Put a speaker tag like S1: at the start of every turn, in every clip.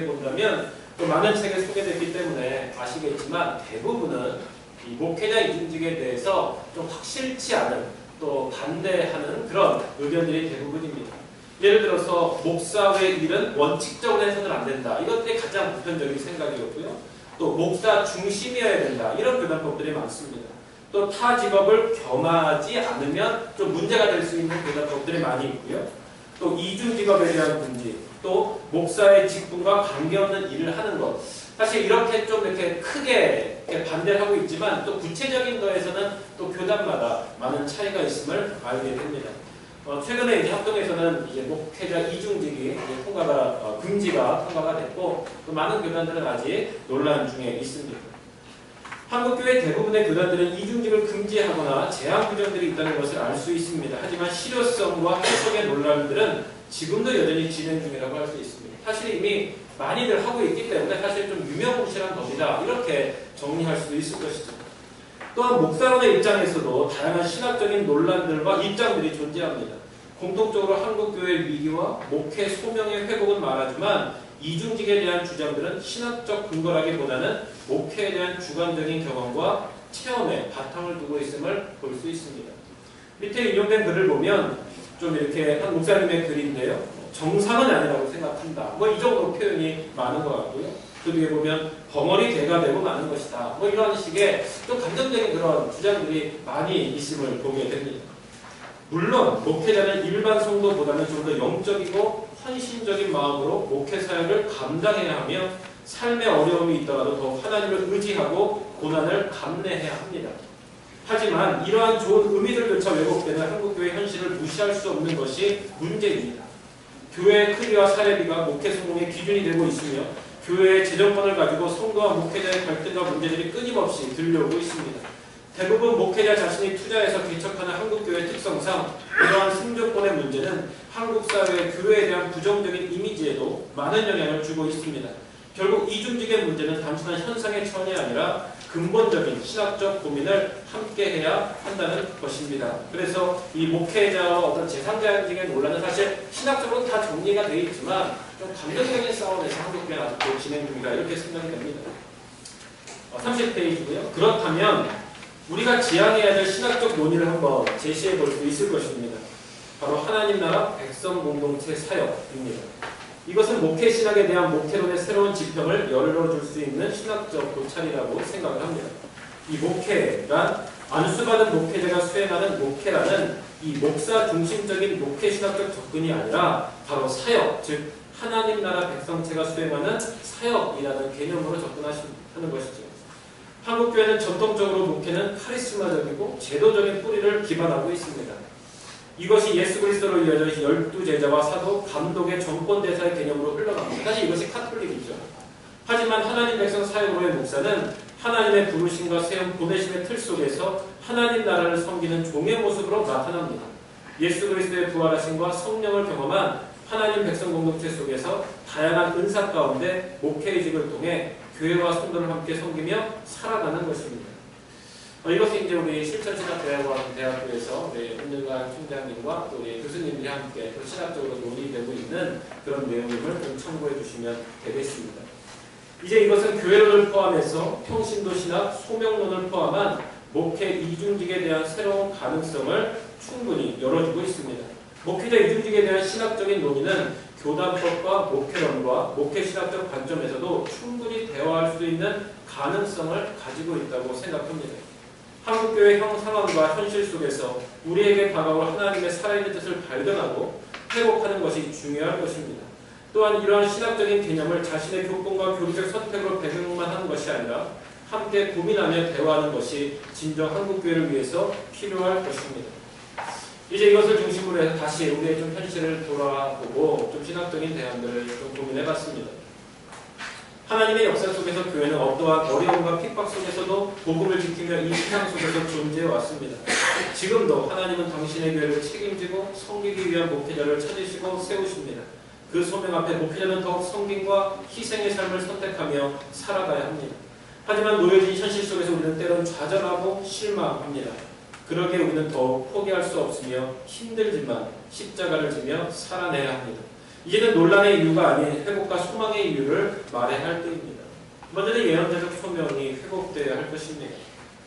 S1: 본다면 또 많은 책에 소개됐기 때문에 아시겠지만 대부분은 이 목회자 이중직에 대해서 좀 확실치 않은 또 반대하는 그런 의견들이 대부분입니다. 예를 들어서 목사의 일은 원칙적으로 해서는 안 된다. 이것들이 가장 보편적인 생각이었고요. 또 목사 중심이어야 된다. 이런 교단법들이 많습니다. 또 타 직업을 겸하지 않으면 좀 문제가 될 수 있는 교단법들이 많이 있고요. 또 이중 직업에 대한 금지, 또 목사의 직분과 관계없는 일을 하는 것. 사실 이렇게 좀 이렇게 크게 반대를 하고 있지만 또 구체적인 거에서는 또 교단마다 많은 차이가 있음을 알게 됩니다. 최근에 이제 합동에서는 이제 목회자 이중직이 이제 금지가 통과가 됐고 또 많은 교단들은 아직 논란 중에 있습니다. 한국교회 대부분의 교단들은 이중직을 금지하거나 제한 규정들이 있다는 것을 알 수 있습니다. 하지만 실효성과 해석의 논란들은 지금도 여전히 진행 중이라고 할 수 있습니다. 사실 이미 많이들 하고 있기 때문에 사실 좀 유명무실한 법이다 이렇게 정리할 수도 있을 것이죠. 또한 목사론의 입장에서도 다양한 신학적인 논란들과 입장들이 존재합니다. 공통적으로 한국교회의 위기와 목회 소명의 회복은 말하지만 이중직에 대한 주장들은 신학적 근거라기보다는 목회에 대한 주관적인 경험과 체험에 바탕을 두고 있음을 볼 수 있습니다. 밑에 인용된 글을 보면 좀 이렇게 한 목사님의 글인데요. 정상은 아니라고 생각한다. 이 정도 표현이 많은 것 같고요. 그 뒤에 보면 벙어리 대가 되고 마는 것이다. 이런 식의 좀 감정적인 그런 주장들이 많이 있음을 보게 됩니다. 물론 목회자는 일반 성도보다는 좀 더 영적이고 헌신적인 마음으로 목회 사역을 감당해야 하며 삶의 어려움이 있더라도 더욱 하나님을 의지하고 고난을 감내해야 합니다. 하지만 이러한 좋은 의미들조차 왜곡되는 한국교회 현실을 무시할 수 없는 것이 문제입니다. 교회의 크기와 사례비가 목회 성공의 기준이 되고 있으며 교회의 재정권을 가지고 성도와 목회자의 갈등과 문제들이 끊임없이 들려오고 있습니다. 대부분 목회자 자신이 투자해서 개척하는 한국교회 특성상 이러한 승조권의 문제는 한국 사회의 교회에 대한 부정적인 이미지에도 많은 영향을 주고 있습니다. 결국 이중직의 문제는 단순한 현상의 차원이 아니라 근본적인 신학적 고민을 함께 해야 한다는 것입니다. 그래서 이 목회자와 어떤 제3자직의 논란은 사실 신학적으로 다 정리가 되어 있지만 좀 감정적인 싸움에서 한국교회는 아직도 진행 중이다 이렇게 생각이 됩니다. 30페이지고요. 그렇다면 우리가 지향해야 될 신학적 논의를 한번 제시해 볼 수 있을 것입니다. 바로 하나님 나라 백성 공동체 사역입니다. 이것은 목회 신학에 대한 목회론의 새로운 지평을 열어줄 수 있는 신학적 도찰이라고 생각을 합니다. 이 목회란 안수받은 목회자가 수행하는 목회라는 이 목사 중심적인 목회 신학적 접근이 아니라 바로 사역, 즉 하나님 나라 백성체가 수행하는 사역이라는 개념으로 접근하는 것이죠. 한국교회는 전통적으로 목회는 카리스마적이고 제도적인 뿌리를 기반하고 있습니다. 이것이 예수 그리스도로 이어져 12제자와 사도, 감독의 전권대사의 개념으로 흘러갑니다. 사실 이것이 카톨릭이죠. 하지만 하나님 백성 사역으로의 목사는 하나님의 부르심과 세움 보내심의 틀 속에서 하나님 나라를 섬기는 종의 모습으로 나타납니다. 예수 그리스도의 부활하심과 성령을 경험한 하나님 백성 공동체 속에서 다양한 은사 가운데 목회의직을 통해 교회와 성도를 함께 섬기며 살아가는 것입니다. 이것이 이제 우리 실천신학대학원대학교에서 우리 윤영관 총장님과 또 우리 교수님들이 함께 또 신학적으로 논의되고 있는 그런 내용임을 좀 참고해 주시면 되겠습니다. 이제 이것은 교회론을 포함해서 평신도 신학, 소명론을 포함한 목회 이중직에 대한 새로운 가능성을 충분히 열어주고 있습니다. 목회자 이중직에 대한 신학적인 논의는 교단법과 목회론과 목회 신학적 관점에서도 충분히 대화할 수 있는 가능성을 가지고 있다고 생각합니다. 한국교회 형 상황과 현실 속에서 우리에게 다가올 하나님의 살아있는 뜻을 발견하고 회복하는 것이 중요할 것입니다. 또한 이러한 신학적인 개념을 자신의 교권과 교리적 선택으로 배경만 하는 것이 아니라 함께 고민하며 대화하는 것이 진정 한국교회를 위해서 필요할 것입니다. 이제 이것을 중심으로 해서 다시 우리의 좀 현실을 돌아보고 좀 신학적인 대안들을 좀 고민해봤습니다. 하나님의 역사 속에서 교회는 어떠한 어려움과 핍박 속에서도 복음을 지키며 이 신앙 속에서 존재해 왔습니다. 지금도 하나님은 당신의 교회를 책임지고 섬기기 위한 목회자를 찾으시고 세우십니다. 그 소명 앞에 목회자는 더욱 섬김과 희생의 삶을 선택하며 살아가야 합니다. 하지만 놓여진 현실 속에서 우리는 때론 좌절하고 실망합니다. 그러기에 우리는 더욱 포기할 수 없으며 힘들지만 십자가를 지며 살아내야 합니다. 이제는 논란의 이유가 아닌 회복과 소망의 이유를 말해야 할 때입니다. 먼저는 예언자적 소명이 회복되어야 할 것입니다.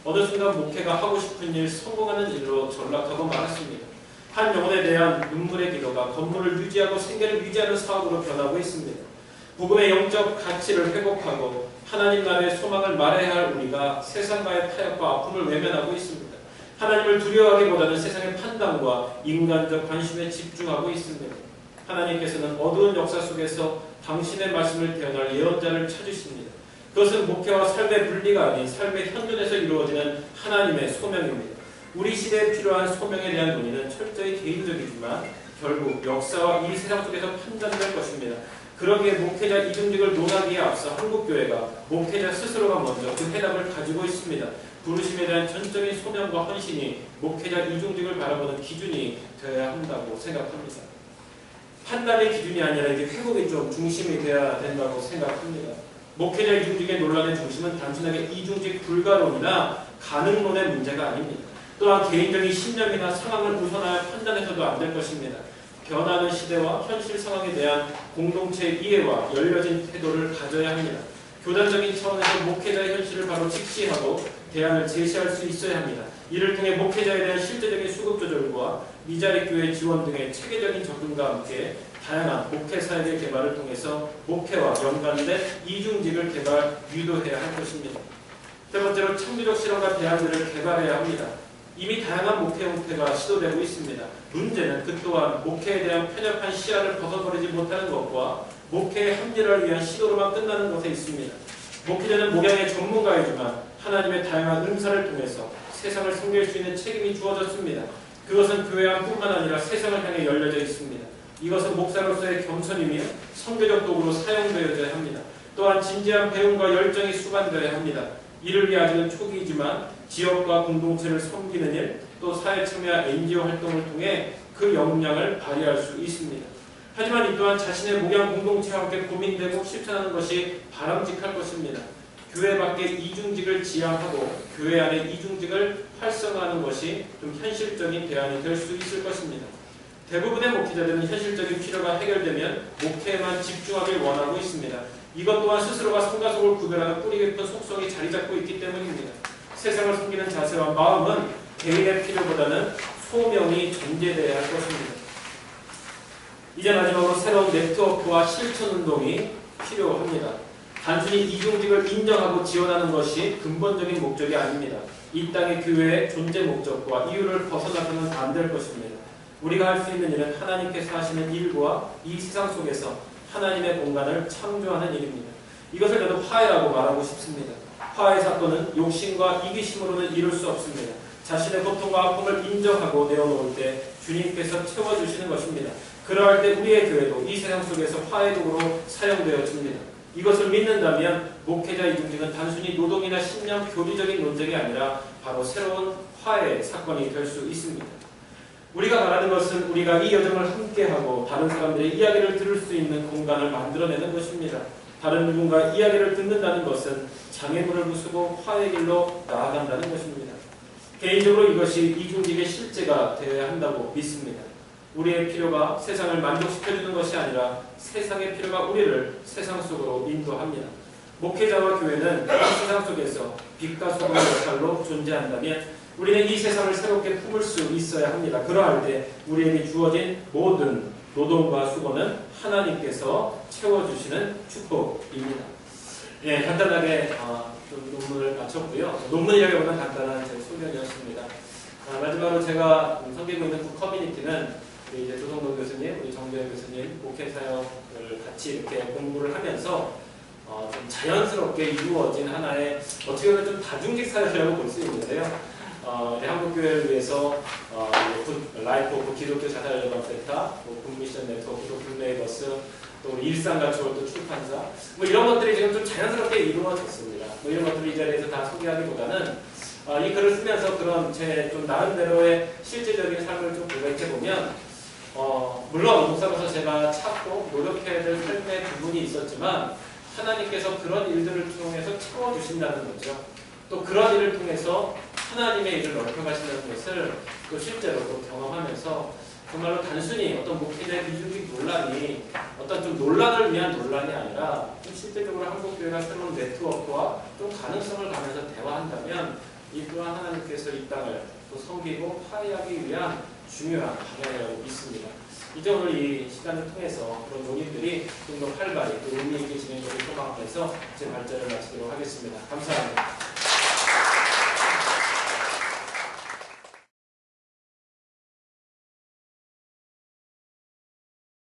S1: 어느 순간 목회가 하고 싶은 일, 성공하는 일로 전락하고 말았습니다. 한 영혼에 대한 눈물의 기도가 건물을 유지하고 생계를 유지하는 사업으로 변하고 있습니다. 복음의 영적 가치를 회복하고 하나님 나라의 소망을 말해야 할 우리가 세상과의 타협과 아픔을 외면하고 있습니다. 하나님을 두려워하기보다는 세상의 판단과 인간적 관심에 집중하고 있습니다. 하나님께서는 어두운 역사 속에서 당신의 말씀을 대언할 예언자를 찾으십니다. 그것은 목회와 삶의 분리가 아닌 삶의 현존에서 이루어지는 하나님의 소명입니다. 우리 시대에 필요한 소명에 대한 논의는 철저히 개인적이지만 결국 역사와 이 세상 속에서 판단될 것입니다. 그러기에 목회자 이중직을 논하기에 앞서 한국교회가 목회자 스스로가 먼저 그 해답을 가지고 있습니다. 부르심에 대한 전적인 소명과 헌신이 목회자 이중직을 바라보는 기준이 되어야 한다고 생각합니다. 판단의 기준이 아니라 이게 회복이 좀 중심이 되어야 된다고 생각합니다. 목회자 이중직의 논란의 중심은 단순하게 이중직 불가론이나 가능론의 문제가 아닙니다. 또한 개인적인 신념이나 상황을 우선하여 판단해서도 안 될 것입니다. 변하는 시대와 현실 상황에 대한 공동체의 이해와 열려진 태도를 가져야 합니다. 교단적인 차원에서 목회자의 현실을 바로 직시하고 대안을 제시할 수 있어야 합니다. 이를 통해 목회자에 대한 실제적인 수급 조절과 미자립 교회 지원 등의 체계적인 접근과 함께 다양한 목회 사역의 개발을 통해서 목회와 연관된 이중직을 개발, 유도해야 할 것입니다. 세 번째로 창조적 실험과 대안들을 개발해야 합니다. 이미 다양한 목회 형태가 시도되고 있습니다. 문제는 그 또한 목회에 대한 편협한 시야를 벗어버리지 못하는 것과 목회의 합리화를 위한 시도로만 끝나는 것에 있습니다. 목회자는 목양의 전문가이지만 하나님의 다양한 은사를 통해서 세상을 섬길 수 있는 책임이 주어졌습니다. 그것은 교회 안뿐만 아니라 세상을 향해 열려져 있습니다. 이것은 목사로서의 겸손이며 선교적 도구로 사용되어야 합니다. 또한 진지한 배움과 열정이 수반되어야 합니다. 이를 위해 아직은 초기이지만 지역과 공동체를 섬기는 일, 또 사회 참여와 NGO 활동을 통해 그 역량을 발휘할 수 있습니다. 하지만 이 또한 자신의 목양 공동체와 함께 고민되고 실천하는 것이 바람직할 것입니다. 교회 밖에 이중직을 지향하고 교회 안에 이중직을 활성화하는 것이 좀 현실적인 대안이 될 수 있을 것입니다. 대부분의 목회자들은 현실적인 필요가 해결되면 목회에만 집중하길 원하고 있습니다. 이것 또한 스스로가 성과 속을 구별하는 뿌리 깊은 속성이 자리 잡고 있기 때문입니다. 세상을 섬기는 자세와 마음은 개인의 필요보다는 소명이 전제되어야 할 것입니다. 이제 마지막으로 새로운 네트워크와 실천운동이 필요합니다. 단순히 이중직을 인정하고 지원하는 것이 근본적인 목적이 아닙니다. 이 땅의 교회의 존재 목적과 이유를 벗어나서는 안 될 것입니다. 우리가 할 수 있는 일은 하나님께서 하시는 일과 이 세상 속에서 하나님의 공간을 창조하는 일입니다. 이것을 저도 화해라고 말하고 싶습니다. 화해 사건은 욕심과 이기심으로는 이룰 수 없습니다. 자신의 고통과 아픔을 인정하고 내어놓을 때 주님께서 채워주시는 것입니다. 그러할 때 우리의 교회도 이 세상 속에서 화해 도구로 사용되어집니다. 이것을 믿는다면 목회자 이중직은 단순히 노동이나 신념 교리적인 논쟁이 아니라 바로 새로운 화해 사건이 될 수 있습니다. 우리가 말하는 것은 우리가 이 여정을 함께하고 다른 사람들의 이야기를 들을 수 있는 공간을 만들어내는 것입니다. 다른 누군가 이야기를 듣는다는 것은 장애물을 부수고 화해의 길로 나아간다는 것입니다. 개인적으로 이것이 이중직의 실제가 되어야 한다고 믿습니다. 우리의 필요가 세상을 만족시켜주는 것이 아니라 세상의 필요가 우리를 세상 속으로 인도합니다. 목회자와 교회는 이 세상 속에서 빛과 소금의 역할로 존재한다면 우리는 이 세상을 새롭게 품을 수 있어야 합니다. 그러할 때 우리에게 주어진 모든 노동과 수고는 하나님께서 채워주시는 축복입니다. 예, 간단하게 좀 논문을 마쳤고요. 논문이라기보다는 간단한 제 소견이었습니다. 마지막으로 제가 섬기고 있는 그 커뮤니티는 이제 조성동 교수님, 우리 정재현 교수님 목회 사역을 같이 이렇게 공부를 하면서 좀 자연스럽게 이루어진 하나의 어떻게 보면 좀 다중직 사역이라고 볼 수 있는데요. 한국교회를 위해서 라이프 오브 기독교 자살예방센터, 굿미션 네트워크, 굿네이버스, 또 일상가치월드 출판사, 뭐 이런 것들이 지금 좀 자연스럽게 이루어졌습니다. 뭐 이런 것들을 이 자리에서 다 소개하기보다는 이 글을 쓰면서 그런 제 좀 나름대로의 실제적인 삶을 좀 고백해 보면 물론 목사로서 제가 찾고 노력해야 될 삶의 부분이 있었지만 하나님께서 그런 일들을 통해서 채워주신다는 거죠. 또 그런 일을 통해서 하나님의 일을 넓혀가신다는 것을 또 실제로 또 경험하면서 정말로 단순히 어떤 목회자의 비준직 논란이 어떤 좀 논란을 위한 논란이 아니라 좀 실제적으로 한국교회가 새로운 네트워크와 좀 가능성을 가면서 대화한다면 이 또한 하나님께서 이 땅을 또 섬기고 화해하기 위한 중요한 방향이라고 믿습니다. 이제 오늘 이 시간을 통해서 그런 논의들이 좀 더 활발히 또 의미 있게 진행되길 소망하면서 제 발제를 마치도록 하겠습니다. 감사합니다.